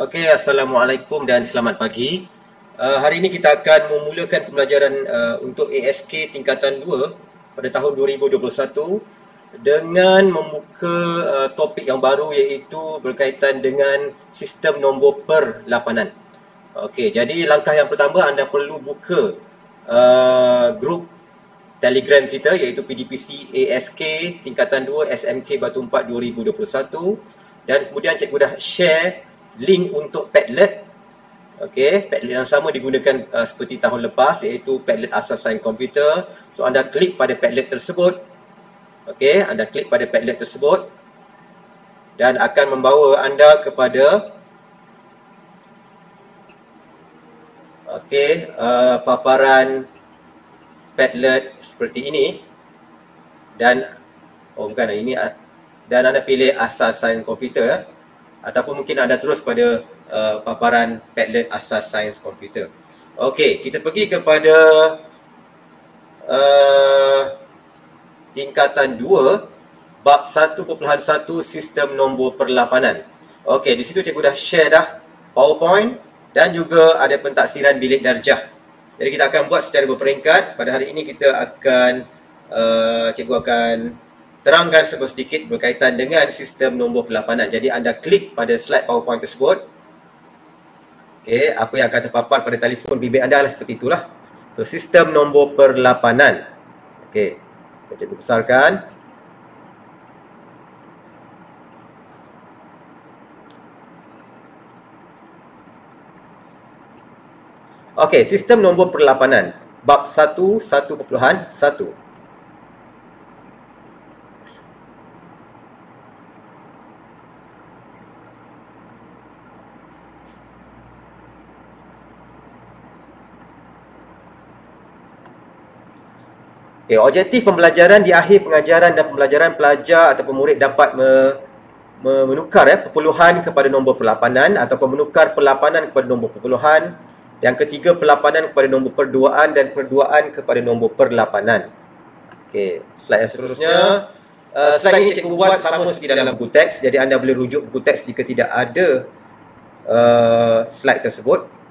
Okey, Assalamualaikum dan selamat pagi. Hari ini kita akan memulakan pembelajaran untuk ASK tingkatan 2 pada tahun 2021 dengan membuka topik yang baru iaitu berkaitan dengan sistem nombor perlapanan. Okey, jadi langkah yang pertama anda perlu buka grup Telegram kita iaitu PDPC ASK tingkatan 2 SMK Batu 4 2021 dan kemudian cikgu dah share link untuk Padlet. Okey, Padlet yang sama digunakan seperti tahun lepas iaitu Padlet Asas Sains Komputer. So anda klik pada Padlet tersebut. Okey, anda klik pada Padlet tersebut dan akan membawa anda kepada paparan Padlet seperti ini dan dan anda pilih Asas Sains Komputer ataupun mungkin anda terus pada paparan Padlet Asas Sains Komputer. Okey, kita pergi kepada tingkatan 2 bab 1.1 sistem nombor perlapanan. Okey, di situ cikgu dah share dah PowerPoint dan juga ada pentaksiran bilik darjah. Jadi kita akan buat secara berperingkat. Pada hari ini kita akan cikgu akan terangkan sedikit berkaitan dengan sistem nombor perlapanan. Jadi anda klik pada slide PowerPoint tersebut. Okey, apa yang akan terpapar pada telefon bimbit anda adalah seperti itulah. So, sistem nombor perlapanan. Okey, cikgu besarkan. Okey, sistem nombor perlapanan. Bab 1.1. Okay, objektif pembelajaran di akhir pengajaran dan pembelajaran pelajar atau murid dapat menukar perpuluhan kepada nombor perlapanan ataupun menukar perlapanan kepada nombor perpuluhan. Yang ketiga, perlapanan kepada nombor perduaan dan perduaan kepada nombor perlapanan. Okey, slide yang seterusnya. Slide ini cikgu buat sama seperti dalam buku teks. Jadi anda boleh rujuk buku teks jika tidak ada slide tersebut.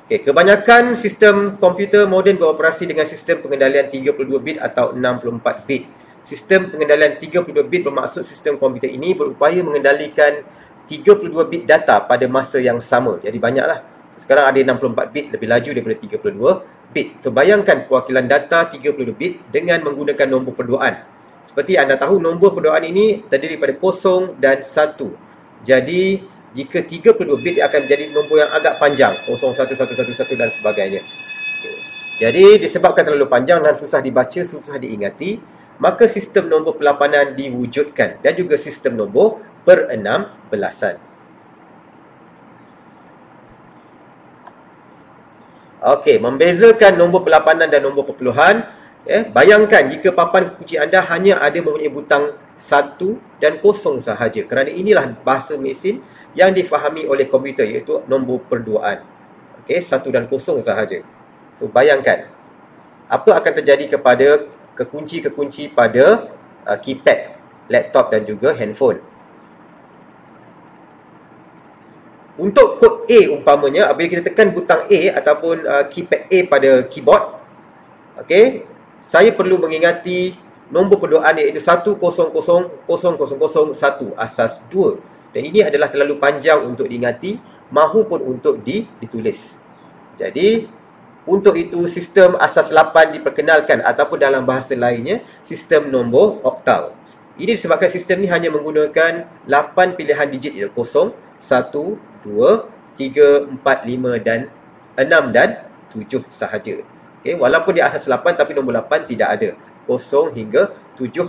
Okey, kebanyakan sistem komputer moden beroperasi dengan sistem pengendalian 32 bit atau 64 bit. Sistem pengendalian 32 bit bermaksud sistem komputer ini berupaya mengendalikan 32 bit data pada masa yang sama. Jadi banyaklah. Sekarang ada 64 bit, lebih laju daripada 32 bit. So bayangkan perwakilan data 32 bit dengan menggunakan nombor perduaan. Seperti anda tahu, nombor perduaan ini terdiri daripada 0 dan 1. Jadi jika 32 bit akan menjadi nombor yang agak panjang, 01111 dan sebagainya. Okay. Jadi disebabkan terlalu panjang dan susah dibaca, susah diingati, maka sistem nombor perlapanan diwujudkan dan juga sistem nombor per-16-an. Okey, membezakan nombor perlapanan dan nombor perpuluhan. Bayangkan jika papan kunci anda hanya ada mempunyai butang 1 dan 0 sahaja. Kerana inilah bahasa mesin yang difahami oleh komputer, iaitu nombor perduaan. Okey, 1 dan 0 sahaja. So bayangkan apa akan terjadi kepada kekunci-kekunci pada keypad laptop dan juga handphone. Untuk kod A umpamanya, apabila kita tekan butang A ataupun keypad A pada keyboard, okey, saya perlu mengingati nombor perduaan iaitu 1000001 asas 2. Dan ini adalah terlalu panjang untuk diingati mahupun untuk ditulis. Jadi untuk itu sistem asas 8 diperkenalkan ataupun dalam bahasa lainnya sistem nombor oktal. Ini disebabkan sistem ni hanya menggunakan 8 pilihan digit, iaitu 0, 1, 2, 3, 4, 5 dan 6 dan 7 sahaja. Okay, walaupun dia asas 8 tapi nombor 8 tidak ada. 0 hingga 7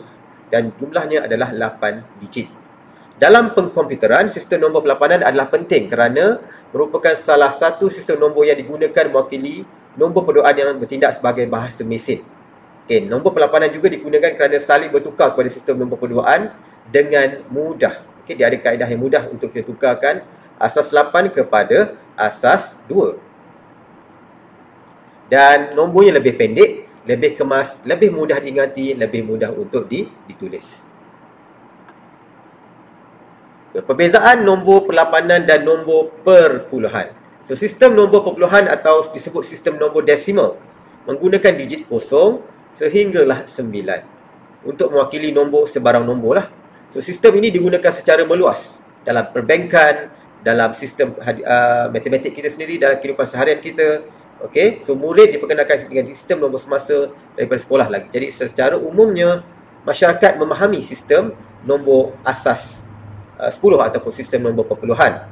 dan jumlahnya adalah 8 digit. Dalam pengkomputeran, sistem nombor perlapanan adalah penting kerana merupakan salah satu sistem nombor yang digunakan mewakili nombor perduaan yang bertindak sebagai bahasa mesin. Okay, nombor perlapanan juga digunakan kerana saling bertukar kepada sistem nombor perduaan dengan mudah. Okay, dia ada kaedah yang mudah untuk kita tukarkan asas 8 kepada asas 2. Dan nombornya lebih pendek, lebih kemas, lebih mudah diingati, lebih mudah untuk ditulis. Perbezaan nombor perlapanan dan nombor perpuluhan. So, sistem nombor perpuluhan atau disebut sistem nombor desimal menggunakan digit kosong sehinggalah 9 untuk mewakili nombor sebarang nombor lah. So, sistem ini digunakan secara meluas dalam perbankan, dalam sistem matematik kita sendiri, dalam kehidupan seharian kita. Okey, so murid diperkenalkan dengan sistem nombor semasa daripada sekolah lagi. Jadi secara umumnya masyarakat memahami sistem nombor asas 10 ataupun sistem nombor perpuluhan.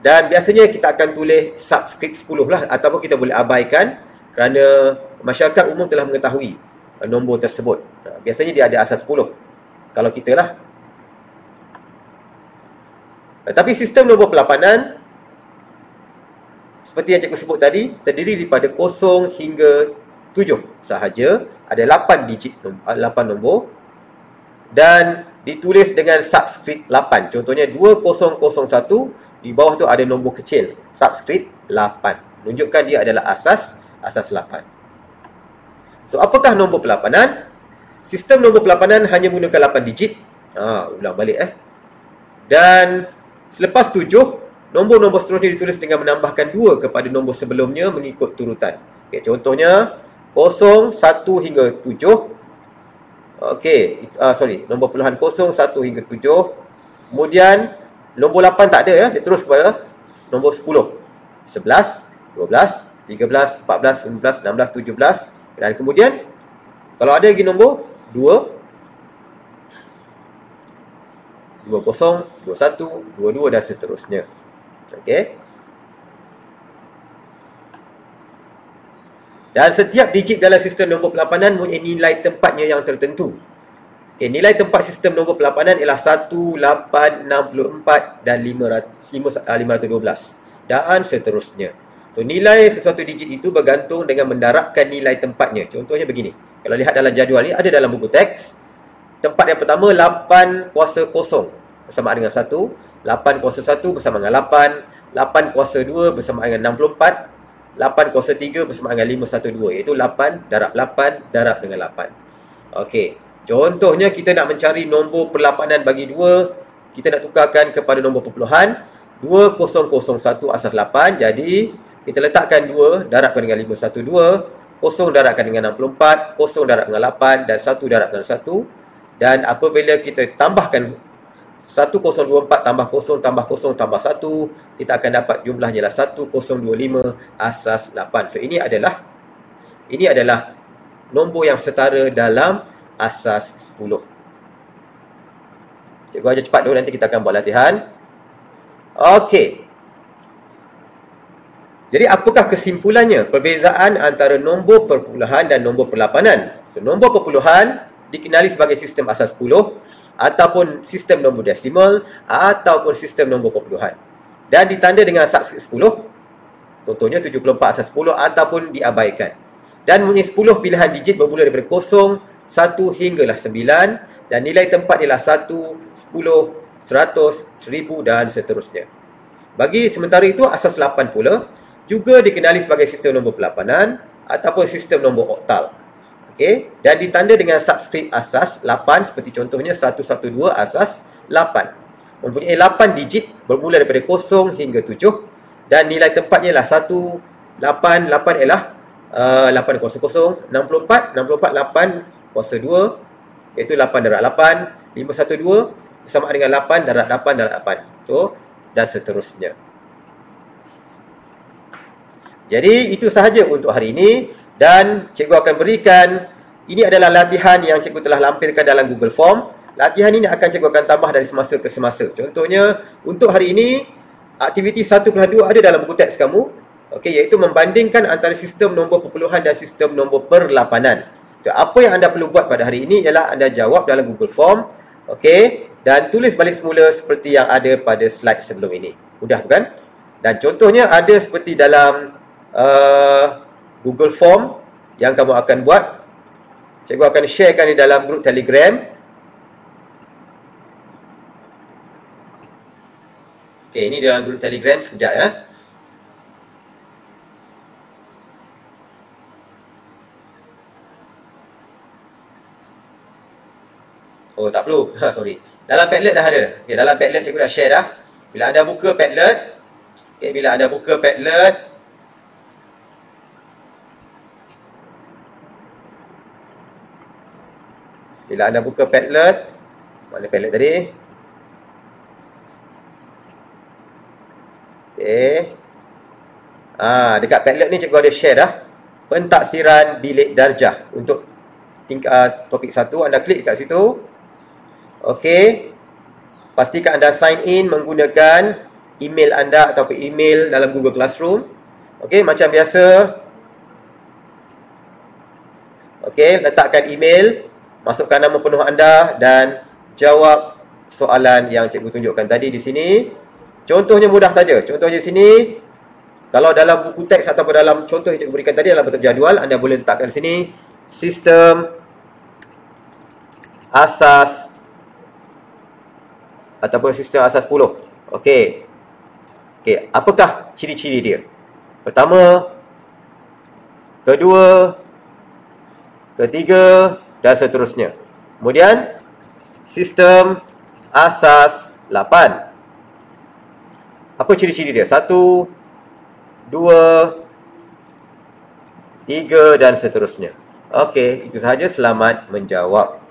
Dan biasanya kita akan tulis subscript 10 lah, ataupun kita boleh abaikan kerana masyarakat umum telah mengetahui nombor tersebut. Biasanya dia ada asas 10 kalau kita lah. Tapi sistem nombor perlapanan seperti yang cikgu sebut tadi, terdiri daripada 0 hingga 7 sahaja. Ada 8 digit, 8 nombor. Dan ditulis dengan subscript 8. Contohnya 2001, di bawah tu ada nombor kecil, subscript 8. Menunjukkan dia adalah asas 8. So, apakah nombor perlapanan? Sistem nombor perlapanan hanya menggunakan 8 digit. Ulang balik Dan selepas 7, nombor-nombor seterusnya ditulis dengan menambahkan 2 kepada nombor sebelumnya mengikut turutan. Okay, contohnya 0, 1 hingga 7. Okey, nombor puluhan 0, 1 hingga 7. Kemudian nombor 8 tak ada dia terus kepada nombor 10. 11, 12, 13, 14, 15, 16, 17. Dan kemudian kalau ada lagi nombor 2, 20, 21, 22 dan seterusnya. Okey. Dan setiap digit dalam sistem nombor perlapanan mempunyai nilai tempatnya yang tertentu. Okay, nilai tempat sistem nombor perlapanan ialah 1, 8, 64 dan 512 dan seterusnya. So, nilai sesuatu digit itu bergantung dengan mendarabkan nilai tempatnya. Contohnya begini. Kalau lihat dalam jadual ni, ada dalam buku teks. Tempat yang pertama 8 kuasa 0 bersama dengan 1. 8 kuasa 1 bersama dengan 8. 8 kuasa 2 bersama dengan 64. 8 kuasa 3 bersama dengan 512. Iaitu 8 darab 8 darab dengan 8. Okey. Contohnya kita nak mencari nombor perlapanan bagi 2. Kita nak tukarkan kepada nombor perpuluhan. 2001 asas 8. Jadi kita letakkan 2 darabkan dengan 512. 0 darabkan dengan 64. 0 darab dengan 8. Dan 1 darab dengan 1. Dan apabila kita tambahkan 1024 tambah 0 tambah 0 tambah 1, kita akan dapat jumlahnya adalah 1025 asas 8. So ini adalah nombor yang setara dalam asas 10. Cikgu ajar cepat dulu, nanti kita akan buat latihan. Okey. Jadi apakah kesimpulannya? Perbezaan antara nombor perpuluhan dan nombor perlapanan. So nombor perpuluhan dikenali sebagai sistem asas 10 ataupun sistem nombor desimal ataupun sistem nombor perpuluhan. Dan ditanda dengan subscript 10. Contohnya 74 asas 10 ataupun diabaikan. Dan mempunyai 10 pilihan digit bermula daripada 0, 1 hinggalah 9 dan nilai tempat ialah 1, 10, 100, 1000 dan seterusnya. Bagi sementara itu asas 8 pula juga dikenali sebagai sistem nombor perlapanan ataupun sistem nombor oktal. Okey, dan ditanda dengan subscript asas 8 seperti contohnya 112 asas 8. Mempunyai 8 digit bermula daripada 0 hingga 7 dan nilai tempatnya ialah 1, 8, 8 ialah 8 kuasa 0, 64, 64 8 kuasa 2 iaitu 8 darab 8, 512 bersama dengan 8 darab 8 darab 8. So, dan seterusnya. Jadi itu sahaja untuk hari ini. Dan cikgu akan berikan, ini adalah latihan yang cikgu telah lampirkan dalam Google Form. Latihan ini akan cikgu akan tambah dari semasa ke semasa. Contohnya, untuk hari ini, aktiviti 1/2 ada dalam buku teks kamu. Okey, iaitu membandingkan antara sistem nombor perpuluhan dan sistem nombor perlapanan. So, apa yang anda perlu buat pada hari ini ialah anda jawab dalam Google Form. Okey, dan tulis balik semula seperti yang ada pada slide sebelum ini. Mudah bukan? Dan contohnya ada seperti dalam Google Form yang kamu akan buat. Cikgu akan sharekan di dalam grup Telegram. Okey, ini dalam grup Telegram sekejap ya. Oh, tak perlu. Sorry. Dalam Padlet dah ada. Okay, dalam Padlet cikgu dah share dah. Bila anda buka Padlet, okay, bila anda buka Padlet, bila anda buka Padlet, mana Padlet tadi? Okay. Dekat Padlet ni cikgu ada share dah. Pentaksiran bilik darjah. Untuk topik 1, anda klik dekat situ. Okey. Pastikan anda sign in menggunakan email anda ataupun email dalam Google Classroom. Okey, macam biasa. Okey, letakkan email, masukkan nama penuh anda dan jawab soalan yang cikgu tunjukkan tadi di sini. Contohnya mudah saja. Contohnya di sini, kalau dalam buku teks ataupun dalam contoh yang cikgu berikan tadi dalam bentuk jadual, anda boleh letakkan di sini sistem asas ataupun sistem asas 10. Okey. Okey, apakah ciri-ciri dia? Pertama, kedua, ketiga dan seterusnya. Kemudian sistem asas 8. Apa ciri-ciri dia? 1, 2, 3 dan seterusnya. Okey, itu sahaja. Selamat menjawab.